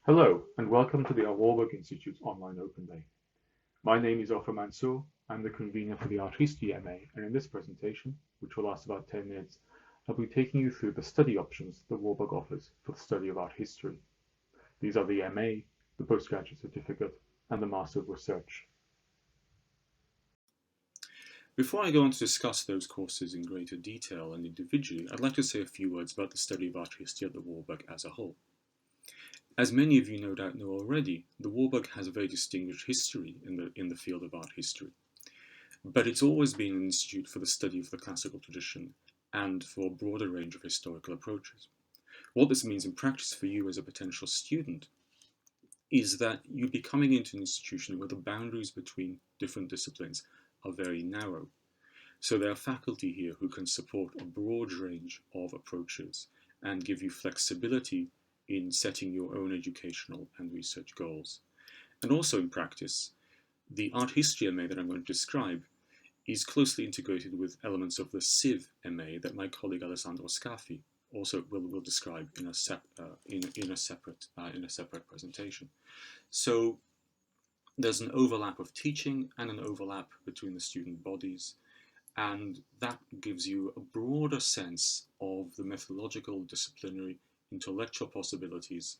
Hello, and welcome to the Warburg Institute's online Open Day. My name is Opher Mansour. I'm the convener for the Art History MA, and in this presentation, which will last about 10 minutes, I'll be taking you through the study options that Warburg offers for the study of art history. These are the MA, the Postgraduate Certificate, and the Master of Research. Before I go on to discuss those courses in greater detail and individually, I'd like to say a few words about the study of art history at the Warburg as a whole. As many of you no doubt know already, the Warburg has a very distinguished history in the field of art history. But it's always been an institute for the study of the classical tradition and for a broader range of historical approaches. What this means in practice for you as a potential student is that you'd be coming into an institution where the boundaries between different disciplines are very narrow. So there are faculty here who can support a broad range of approaches and give you flexibility in setting your own educational and research goals. And also in practice, the art history MA that I'm going to describe is closely integrated with elements of the Civ MA that my colleague Alessandro Scaffi also will describe in a separate presentation. So there's an overlap of teaching and an overlap between the student bodies, and that gives you a broader sense of the methodological, disciplinary, intellectual possibilities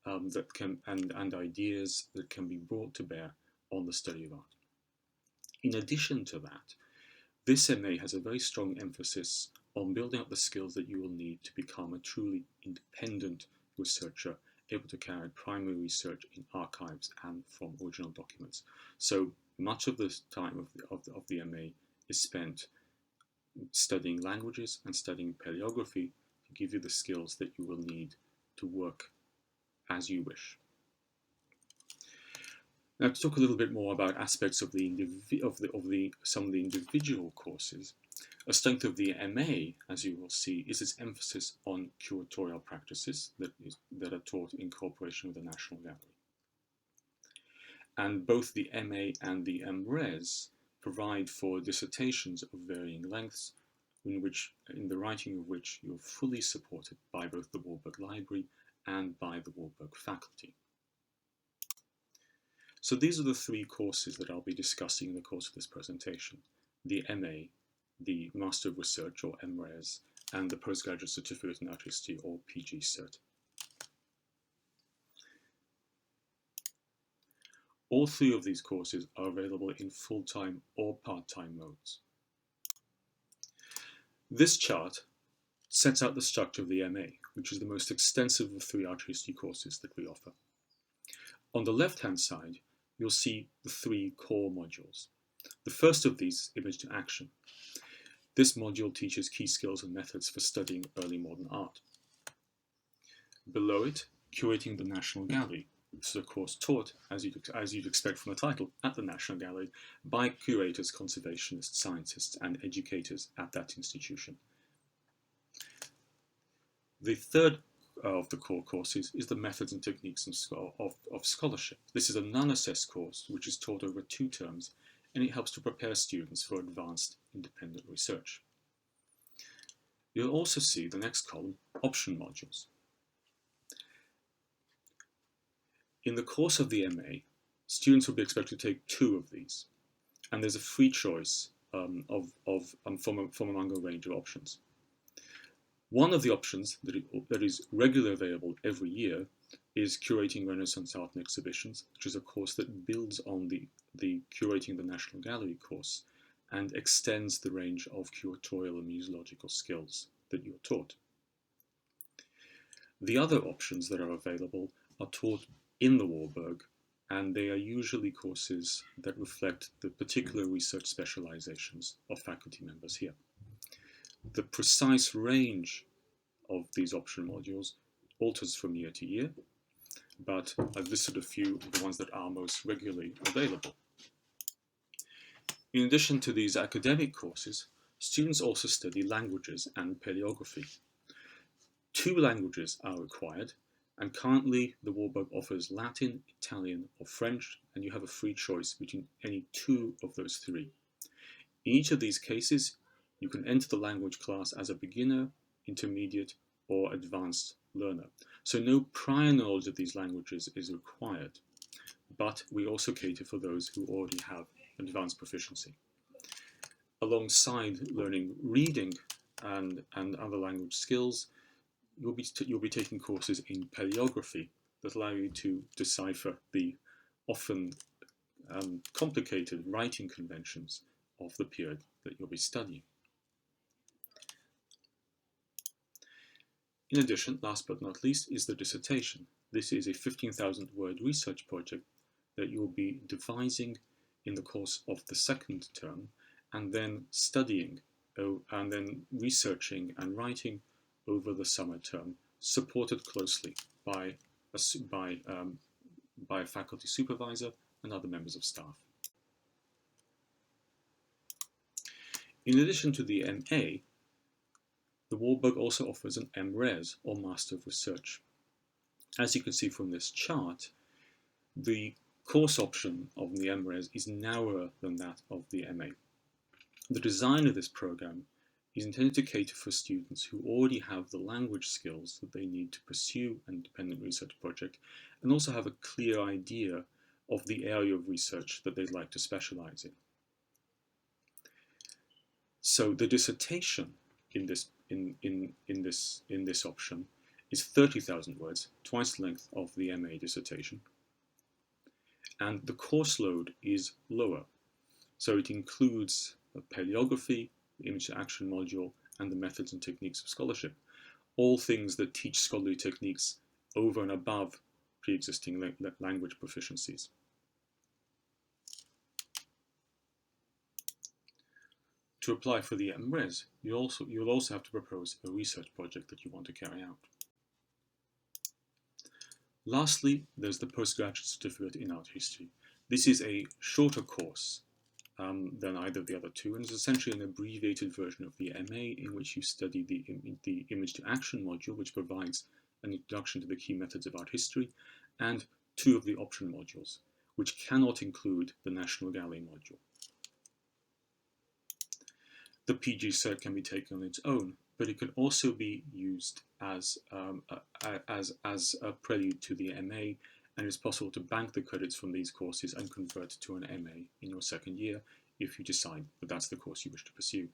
and ideas that can be brought to bear on the study of art. In addition to that, this MA has a very strong emphasis on building up the skills that you will need to become a truly independent researcher, able to carry out primary research in archives and from original documents. So much of the time of the MA is spent studying languages and studying paleography to give you the skills that you will need to work as you wish. Now, to talk a little bit more about aspects of some of the individual courses, a strength of the MA, as you will see, is its emphasis on curatorial practices that are taught in cooperation with the National Gallery. And both the MA and the MRes provide for dissertations of varying lengths, in the writing of which you're fully supported by both the Warburg Library and by the Warburg faculty. So these are the three courses that I'll be discussing in the course of this presentation: the MA, the Master of Research or MRes, and the Postgraduate Certificate in Art History or PGCert. All three of these courses are available in full-time or part-time modes. This chart sets out the structure of the MA, which is the most extensive of the three art history courses that we offer. On the left-hand side, you'll see the three core modules. The first of these is Image to Action. This module teaches key skills and methods for studying early modern art. Below it, Curating the National Gallery. This is a course taught, as you'd expect from the title, at the National Gallery by curators, conservationists, scientists, and educators at that institution. The third of the core courses is the Methods and Techniques of Scholarship. This is a non-assessed course which is taught over 2 terms, and it helps to prepare students for advanced independent research. You'll also see the next column, Option Modules. In the course of the MA, students will be expected to take 2 of these, and there's a free choice from among a range of options. One of the options that is regularly available every year is Curating Renaissance Art and Exhibitions, which is a course that builds on the Curating the National Gallery course and extends the range of curatorial and museological skills that you're taught. The other options that are available are taught in the Warburg, and they are usually courses that reflect the particular research specializations of faculty members here. The precise range of these option modules alters from year to year, but I've listed a few of the ones that are most regularly available. In addition to these academic courses, students also study languages and paleography. 2 languages are required, and currently the Warburg offers Latin, Italian, or French, and you have a free choice between any 2 of those 3. In each of these cases, you can enter the language class as a beginner, intermediate, or advanced learner. So no prior knowledge of these languages is required, but we also cater for those who already have advanced proficiency. Alongside learning reading and other language skills, you'll be taking courses in paleography that allow you to decipher the often complicated writing conventions of the period that you'll be studying. In addition, last but not least, is the dissertation. This is a 15,000 word research project that you'll be devising in the course of the second term, and then studying and then researching and writing over the summer term, supported closely by a faculty supervisor and other members of staff. In addition to the MA, the Warburg also offers an MRes, or Master of Research. As you can see from this chart, the course option of the MRes is narrower than that of the MA. The design of this program is intended to cater for students who already have the language skills that they need to pursue an independent research project, and also have a clear idea of the area of research that they'd like to specialize in. So the dissertation in this option is 30,000 words, twice the length of the MA dissertation, and the course load is lower. So it includes paleography, the image to action module, and the methods and techniques of scholarship, all things that teach scholarly techniques over and above pre-existing language proficiencies. To apply for the MRes, you'll also have to propose a research project that you want to carry out. Lastly, there's the postgraduate certificate in art history. This is a shorter course than either of the other two, and is essentially an abbreviated version of the MA, in which you study the image to action module, which provides an introduction to the key methods of art history, and two of the option modules, which cannot include the National Gallery module. The PGCert can be taken on its own, but it can also be used as a prelude to the MA, and it's possible to bank the credits from these courses and convert to an MA in your second year if you decide that that's the course you wish to pursue.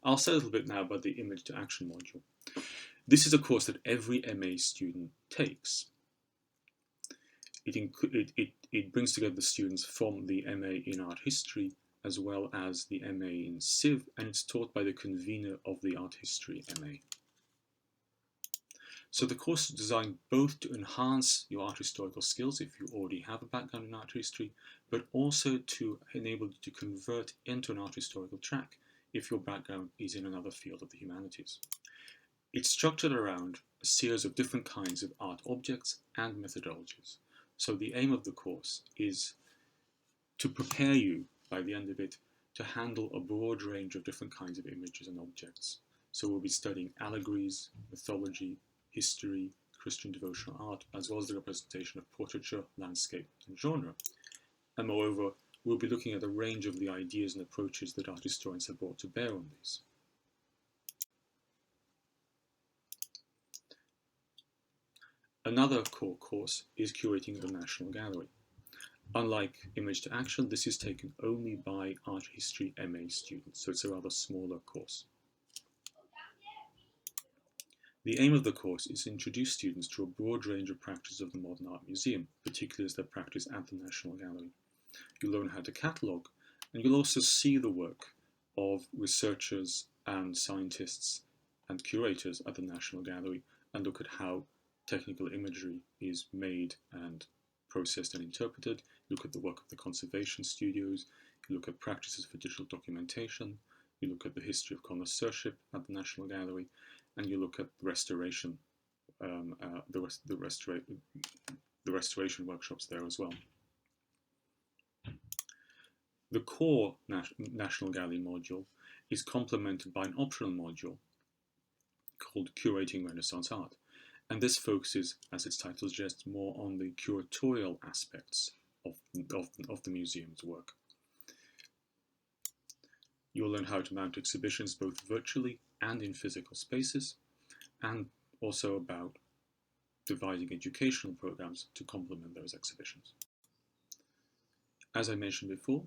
I'll say a little bit now about the image to action module. This is a course that every MA student takes. It brings together the students from the MA in art history as well as the MA in Civ, and it's taught by the convener of the art history MA. So the course is designed both to enhance your art historical skills if you already have a background in art history, but also to enable you to convert into an art historical track if your background is in another field of the humanities. It's structured around a series of different kinds of art objects and methodologies. So the aim of the course is to prepare you, by the end of it, to handle a broad range of different kinds of images and objects. So we'll be studying allegories, mythology, history, Christian devotional art, as well as the representation of portraiture, landscape, and genre. And moreover, we'll be looking at a range of the ideas and approaches that art historians have brought to bear on these. Another core course is Curating the National Gallery. Unlike Image to Action, this is taken only by Art History MA students, so it's a rather smaller course. The aim of the course is to introduce students to a broad range of practices of the Modern Art Museum, particularly as they're practiced at the National Gallery. You'll learn how to catalogue, and you'll also see the work of researchers and scientists and curators at the National Gallery, and look at how technical imagery is made and processed and interpreted. You look at the work of the conservation studios, you look at practices for digital documentation, you look at the history of connoisseurship at the National Gallery, and you look at restoration, the restoration workshops there as well. The core National Gallery module is complemented by an optional module called Curating Renaissance Art. And this focuses, as its title suggests, more on the curatorial aspects of the museum's work. You'll learn how to mount exhibitions both virtually and in physical spaces, and also about devising educational programs to complement those exhibitions. As I mentioned before,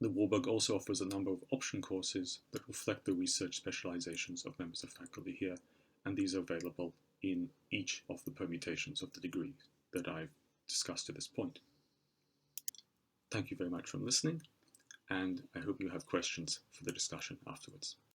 the Warburg also offers a number of option courses that reflect the research specializations of members of faculty here, and these are available in each of the permutations of the degree that I've discussed to this point. Thank you very much for listening, and I hope you have questions for the discussion afterwards.